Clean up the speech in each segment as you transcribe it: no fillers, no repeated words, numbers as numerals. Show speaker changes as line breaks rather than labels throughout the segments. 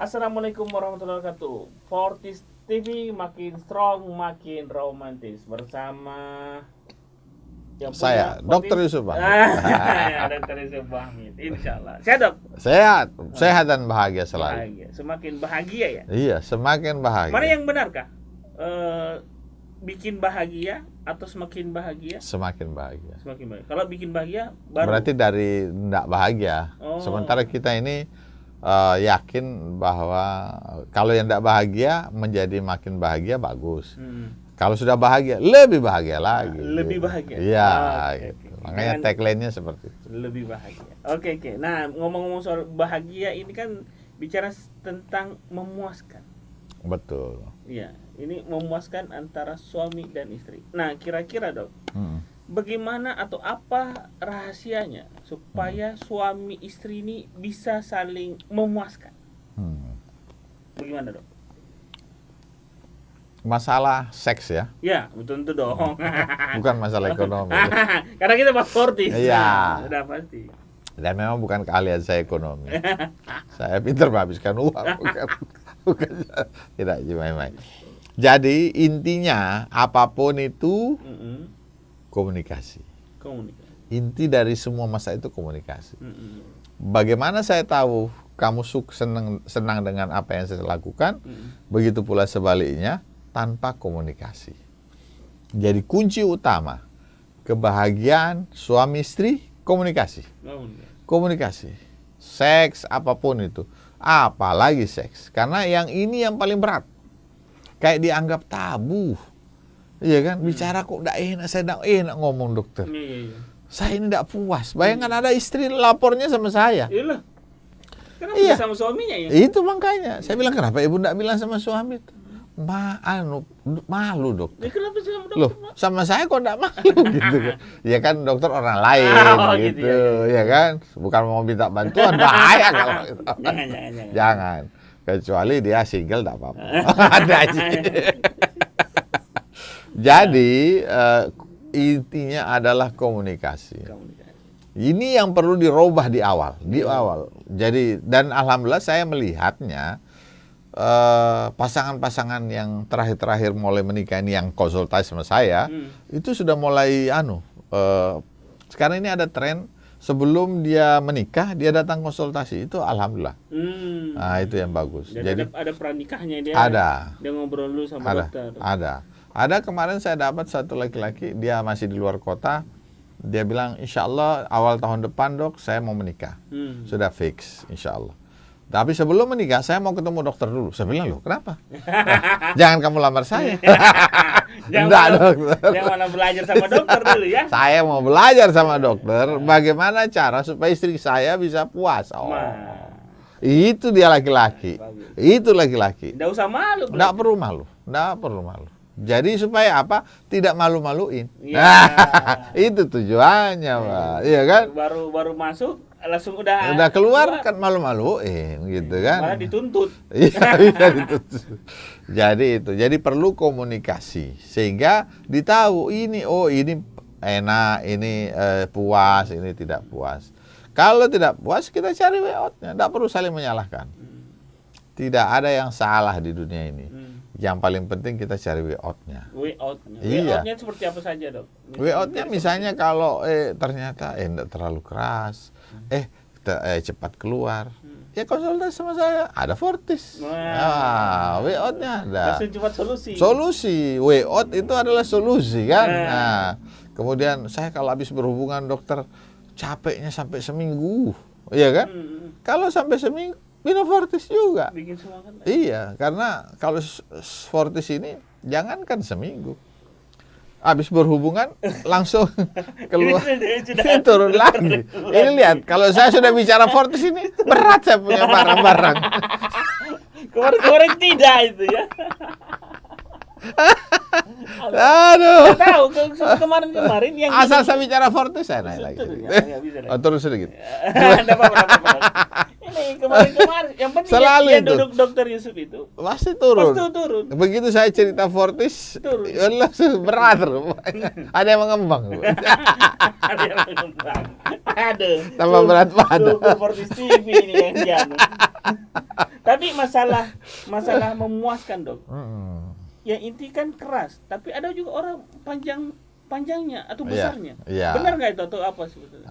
Assalamualaikum warahmatullahi wabarakatuh. Fortis TV makin strong, makin romantis bersama yang
Saya, Dr. Yusuf Bahmid.
Dr. Yusuf Bahmid. Insyaallah. Sehat, Dok?
Sehat dan bahagia selalu.
Bahagia. Semakin bahagia ya.
Iya, semakin bahagia.
Mana yang benarkah? Bikin bahagia atau semakin bahagia?
Semakin bahagia.
Semakin bahagia. Kalau bikin bahagia baru.
Berarti dari tidak bahagia.
Oh.
Sementara kita ini yakin bahwa kalau yang tidak bahagia menjadi makin bahagia bagus. Kalau sudah bahagia lebih bahagia lagi.
Lebih
gitu.
bahagia.
Iya.
Okay.
Gitu. Makanya tagline-nya seperti itu.
Lebih bahagia. Oke. Nah, ngomong-ngomong soal bahagia ini kan bicara tentang memuaskan.
Betul.
Iya, ini memuaskan antara suami dan istri. Nah, kira-kira, Dok, bagaimana atau apa rahasianya supaya suami istri ini bisa saling memuaskan? Bagaimana, Dok?
Masalah seks ya,
Ya, betul dong.
bukan masalah ekonomi.
Karena kita Pak Fortis.
Iya.
Udah pasti.
Dan memang bukan keahlian saya ekonomi. Saya pintar menghabiskan uang, bukan tidak main-main. Jadi intinya apapun itu komunikasi.
Komunikasi.
Inti dari semua masalah itu komunikasi. Bagaimana saya tahu kamu senang dengan apa yang saya lakukan, begitu pula sebaliknya tanpa komunikasi. Jadi kunci utama kebahagiaan suami istri komunikasi. Komunikasi. Seks apapun itu. Apalagi seks. Karena yang ini yang paling berat. Kayak dianggap tabu. Iya kan? Bicara kok tidak enak. Saya tidak enak ngomong dokter. Saya ini tidak puas. Bayangkan ada istri lapornya sama saya.
Iyalah. Kenapa
Iya.
sama suaminya ya?
Itu makanya. Saya bilang kenapa ibu tidak bilang sama suami itu? Malu dokter.
Ya, kenapa sama dokter?
Loh, sama saya kok enggak malu gitu kan. Ya kan dokter orang lain gitu, ya kan. Bukan mau minta bantuan, bahaya kalau gitu. Jangan. Kecuali dia single enggak apa-apa. Ada aja. Jadi intinya adalah komunikasi. Ini yang perlu dirubah di awal, Jadi dan alhamdulillah saya melihatnya pasangan-pasangan yang terakhir-terakhir mulai menikah ini yang konsultasi sama saya itu sudah mulai sekarang ini ada tren sebelum dia menikah dia datang konsultasi itu alhamdulillah. Nah itu yang bagus.
Jadi ada pranikahnya dia.
Ada.
Dia ngobrol dulu sama dokter.
Ada kemarin saya dapat satu laki-laki dia masih di luar kota. Dia bilang insya Allah awal tahun depan dok saya mau menikah. Sudah fix insya Allah. Tapi sebelum menikah, saya mau ketemu dokter dulu. Saya bilang, loh kenapa? Jangan kamu lamar saya.
Jangan belajar sama dokter dulu ya.
Saya mau belajar sama dokter, bagaimana cara supaya istri saya bisa puas. Itu dia laki-laki. Itu laki-laki.
Nggak usah malu.
Nggak perlu malu. Jadi supaya apa? Tidak malu-maluin.
Ya.
Itu tujuannya, Pak. Iya kan?
Baru masuk langsung udah
keluar kan malu-maluin gitu kan.
Malah dituntut.
Iya, bisa dituntut. Jadi perlu komunikasi sehingga ditahu ini enak, ini puas, ini tidak puas. Kalau tidak puas kita cari way out-nya, tidak perlu saling menyalahkan. Tidak ada yang salah di dunia ini. Yang paling penting kita cari way out-nya.
Way out-nya.
Iya.
Way out-nya seperti apa saja, Dok?
Way out-nya misalnya kalau ternyata tidak terlalu keras, cepat keluar. Ya konsultasi sama saya, ada Fortis. Way out-nya ada.
Langsung cepat solusi.
Solusi, way out itu adalah solusi kan. Nah, kemudian saya kalau habis berhubungan dokter capeknya sampai seminggu, iya kan? Kalau sampai seminggu minum Fortis juga.
Bikin semangat.
Iya, karena kalau Fortis ini jangankan seminggu. Habis berhubungan langsung keluar turun lagi. Ini lihat, kalau saya sudah bicara Fortis ini berat saya punya barang-barang.
Kemarin tidak itu ya.
Aduh.
Tahu kemarin yang
asal saya bicara Fortis saya naik lagi. Turun sedikit.
Ini kemarin yang penting
selalu
ya,
itu
duduk dokter Yusuf itu
pasti turun. Begitu saya cerita Fortis langsung berat. Ada yang mengembang.
Ada
tambah berat badan.
Fortis TV ini yang jalan. Tapi masalah memuaskan, Dok. Yang inti kan keras, tapi ada juga orang panjangnya atau besarnya. Benar nggak itu atau apa sebetulnya?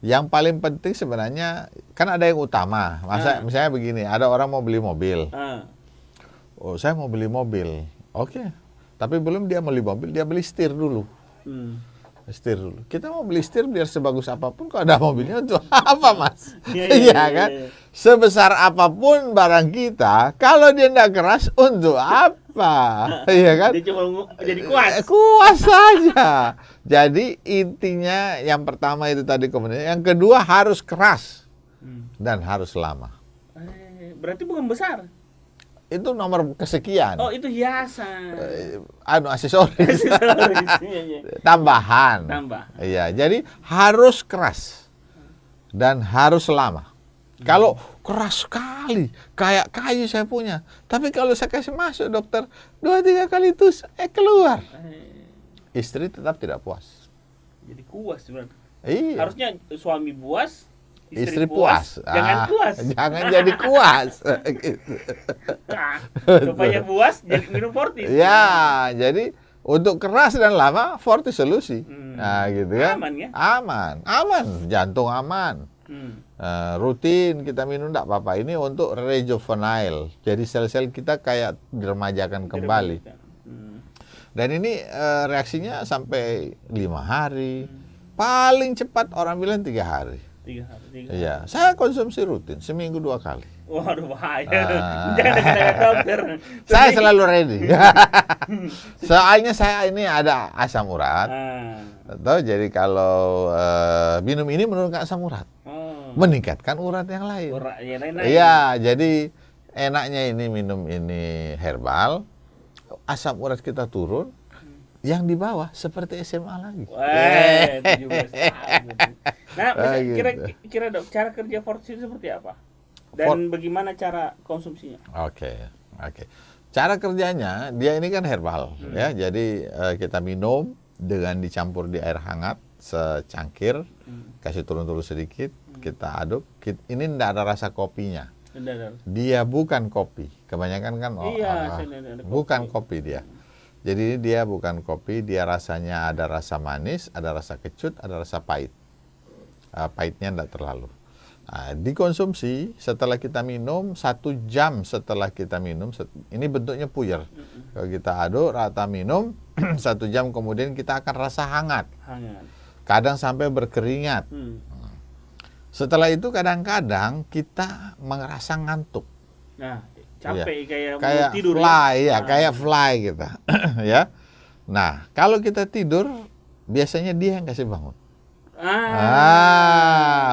Yang paling penting sebenarnya kan ada yang utama. Misalnya begini, ada orang mau beli mobil. Oh, saya mau beli mobil. Oke. Tapi belum dia beli mobil, dia beli setir dulu. Setir dulu. Kita mau beli setir biar sebagus apapun, kalau ada mobilnya untuk apa, Mas? Iya kan? Sebesar apapun barang kita, kalau dia tidak keras, untuk apa? Iya kan?
Dia cuma jadi kuas.
Kuas saja. Jadi intinya yang pertama itu tadi komunikasi, yang kedua harus keras dan harus lama.
Berarti bukan besar.
Itu nomor kesekian.
Oh, itu hiasan.
Aksesoris. Tambahan. Iya, jadi harus keras dan harus lama. Kalau keras sekali, kayak kayu saya punya. Tapi kalau saya kasih masuk, dokter, 2-3 kali itu keluar. Istri tetap tidak puas.
Jadi kuas sebenarnya.
Iya.
Harusnya suami puas,
istri puas.
Jangan puas.
Jangan jadi kuas.
Supaya puas, jadi minum Fortis.
Ya, jadi untuk keras dan lama, Fortis solusi. Nah, gitu kan.
Aman ya?
Aman. Jantung aman. Rutin kita minum tidak apa-apa. Ini untuk rejuvenile. Jadi sel-sel kita kayak diremajakan kembali. Dan ini reaksinya sampai 5 hari. Paling cepat orang bilang 3 hari.
3 hari.
Iya, saya konsumsi rutin, seminggu 2 kali.
Waduh, bahaya. Jangan dekat dokter.
Saya selalu ready. Soalnya saya ini ada asam urat. Jadi kalau minum ini menurunkan asam urat. Meningkatkan urat yang lain. Iya, jadi enaknya ini minum ini herbal, asam urat kita turun, yang di bawah seperti SMA lagi.
Wah, 17 tahun. Nah, kira-kira Dok, cara kerja Fortis seperti apa? Dan bagaimana cara konsumsinya?
Oke. Cara kerjanya, dia ini kan herbal, ya. Jadi kita minum dengan dicampur di air hangat secangkir, kasih turun sedikit, kita aduk. Ini tidak ada rasa kopinya. Dia bukan kopi. Kebanyakan kan bukan kopi dia. Jadi dia bukan kopi, dia rasanya ada rasa manis, ada rasa kecut, ada rasa pahit. Pahitnya tidak terlalu. Dikonsumsi setelah kita minum, 1 jam setelah kita minum, ini bentuknya puyer. Kalau kita aduk, rata minum, 1 jam kemudian kita akan rasa hangat. Kadang sampai berkeringat. Setelah itu kadang-kadang kita merasa ngantuk.
Nah, capek
kayak
tidur
fly, ya, kayak fly kita. Ya. Nah, kalau kita tidur, biasanya dia yang kasih bangun.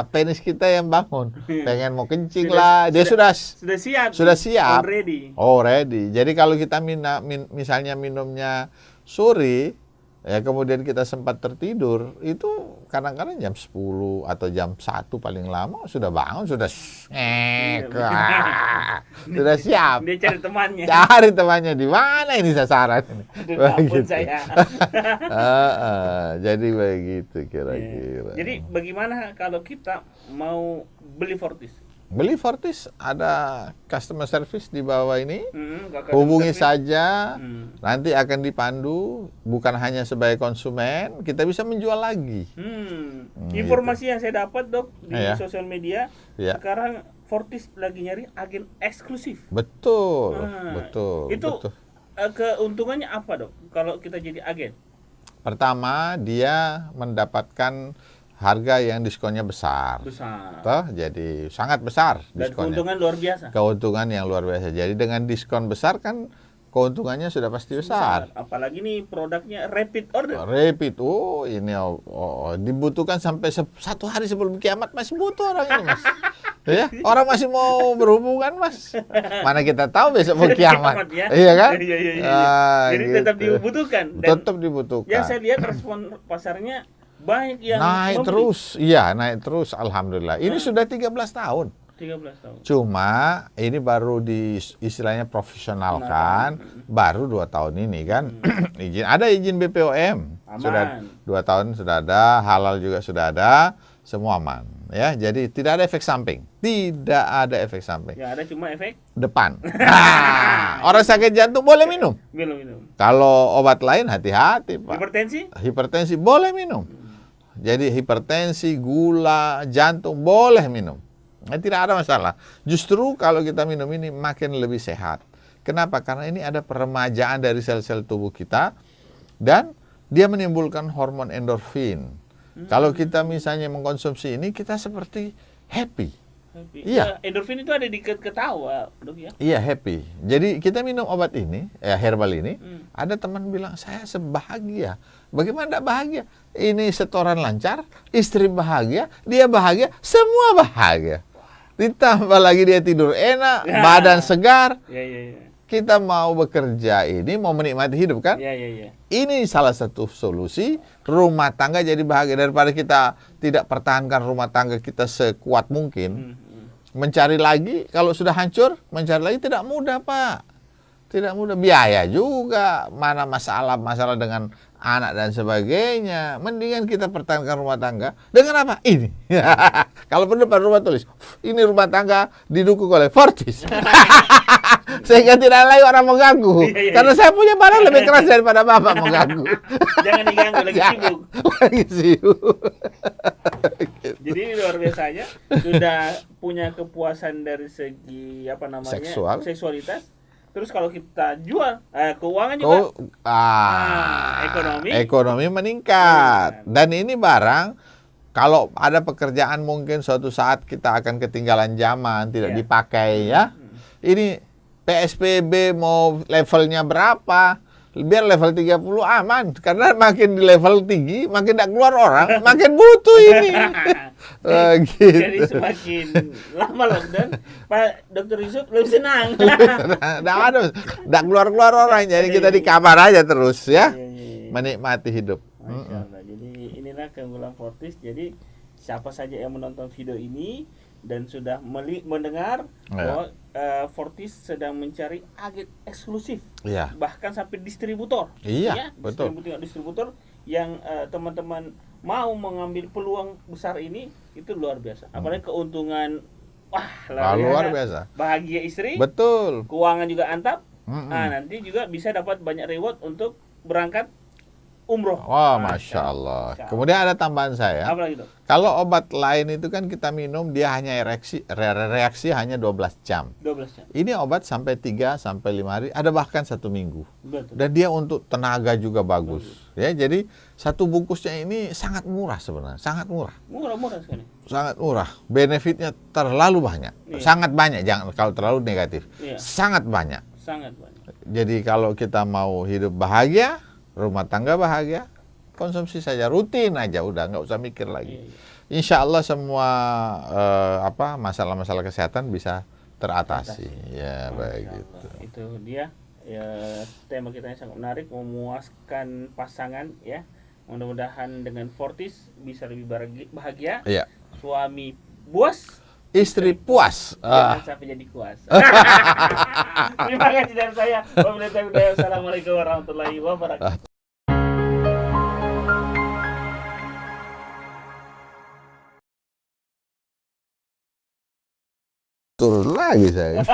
Penis kita yang bangun. Pengen mau kencing lah, dia sudah siap. Ready. Jadi kalau kita misalnya minumnya sore, ya kemudian kita sempat tertidur, itu kadang-kadang jam 10 atau jam 1 paling lama sudah bangun, sudah sudah siap.
Dia cari temannya.
Cari temannya di mana ini sasaran ini. Begitu. Jadi begitu kira-kira.
Jadi bagaimana kalau kita mau beli Fortis?
Beli Fortis, ada customer service di bawah ini. Hubungi saja, nanti akan dipandu. Bukan hanya sebagai konsumen, kita bisa menjual lagi.
Informasi yang saya dapat, Dok, di sosial media, sekarang Fortis lagi nyari agen eksklusif.
Betul.
Itu keuntungannya apa, Dok, kalau kita jadi agen?
Pertama, dia mendapatkan harga yang diskonnya besar. Jadi sangat besar diskonnya.
Dan keuntungan luar biasa.
Keuntungan yang luar biasa. Jadi dengan diskon besar kan keuntungannya sudah pasti besar.
Apalagi nih produknya rapid order.
Rapid, ini dibutuhkan sampai 1 hari sebelum kiamat masih butuh orang ini, Mas. Ya, orang masih mau berhubungan, Mas. Mana kita tahu besok mau kiamat. Iya kan?
Jadi gitu. Tetap dibutuhkan.
Tetap dibutuhkan.
Yang saya lihat respon pasarnya banyak yang
naik membeli. Terus, iya naik terus, alhamdulillah. Ini sudah 13 tahun.
13 tahun.
Cuma ini baru istilahnya profesionalkan, baru 2 tahun ini kan. Ada izin BPOM, sudah 2 tahun sudah ada, halal juga sudah ada, semua aman. ya. Jadi tidak ada efek samping. Tidak ada efek samping.
Ya ada cuma efek
Depan. Nah, orang sakit jantung boleh minum.
minum.
Kalau obat lain hati-hati, Pak.
Hipertensi?
Hipertensi boleh minum. Jadi hipertensi, gula, jantung boleh minum. Nah, tidak ada masalah. Justru kalau kita minum ini makin lebih sehat. Kenapa? Karena ini ada peremajaan dari sel-sel tubuh kita dan dia menimbulkan hormon endorfin. Kalau kita misalnya mengkonsumsi ini, kita seperti happy. Iya.
Endorfin itu ada di ketawa, Dok ya.
Iya, happy. Jadi kita minum obat ini, herbal ini, ada teman bilang, saya sebahagia. Bagaimana tidak bahagia? Ini setoran lancar, istri bahagia, dia bahagia, semua bahagia. Ditambah lagi dia tidur enak, badan segar.
Iya.
Kita mau bekerja ini, mau menikmati hidup kan?
Iya.
Ini salah satu solusi rumah tangga jadi bahagia. Daripada kita tidak pertahankan rumah tangga kita sekuat mungkin, mencari lagi, kalau sudah hancur, mencari lagi tidak mudah, Pak. Tidak mudah, biaya juga, mana masalah dengan anak dan sebagainya. Mendingan kita pertahankan rumah tangga dengan apa? Ini. Kalau perlu pada rumah tulis, ini rumah tangga didukung oleh Fortis. Sehingga tidak lagi orang mengganggu. Karena saya punya barang lebih keras daripada Bapak mengganggu.
Jangan diganggu, lagi sibuk.
Lagi sibuk.
Jadi luar biasanya sudah punya kepuasan dari segi apa namanya seksualitas. Terus kalau kita jual keuangan juga,
ekonomi meningkat. Dan ini barang kalau ada pekerjaan mungkin suatu saat kita akan ketinggalan zaman, tidak dipakai ya. Ini PSBB mau levelnya berapa? Biar level 30 aman, karena makin di level tinggi, makin tidak keluar orang, makin butuh ini.
Gitu. Jadi semakin lama lockdown, Pak Dr. Yusuf lebih senang.
Tidak keluar orang, jadi kita di kamar aja terus ya, menikmati hidup.
Masya Allah. Jadi inilah keunggulan Fortis. Jadi siapa saja yang menonton video ini dan sudah mendengar bahwa Fortis sedang mencari agen eksklusif, bahkan sampai distributor.
Iya, betul.
Distributor yang teman-teman mau mengambil peluang besar ini, itu luar biasa. Apalagi keuntungan,
luar biasa.
Bahagia istri,
betul.
Keuangan juga antap. Nah, nanti juga bisa dapat banyak reward untuk berangkat umroh.
Wah, Masya Allah. Kemudian ada tambahan saya.
Apa lagi, Dok?
Kalau obat lain itu kan kita minum, dia hanya reaksi hanya 12 jam.
12 jam.
Ini obat sampai 3 sampai 5 hari, ada bahkan 1 minggu.
Betul.
Dan dia untuk tenaga juga bagus. Ya, jadi satu bungkusnya ini sangat murah sebenarnya, sangat murah.
Murah sekali.
Sangat murah. Benefitnya terlalu banyak. Sangat banyak, jangan kalau terlalu negatif. Sangat banyak.
Sangat banyak.
Jadi kalau kita mau hidup bahagia, rumah tangga bahagia, konsumsi saja, rutin aja, udah nggak usah mikir lagi. Insya Allah semua masalah-masalah kesehatan bisa teratasi. Ya, baik gitu.
Itu dia ya, tema kita yang sangat menarik, memuaskan pasangan ya. Mudah-mudahan dengan Fortis bisa lebih bahagia.
Iya.
Suami puas,
istri puas.
Jangan sampai jadi kuas. Terima kasih dari saya. Wassalamualaikum warahmatullahi wabarakatuh.
Turun lagi saya.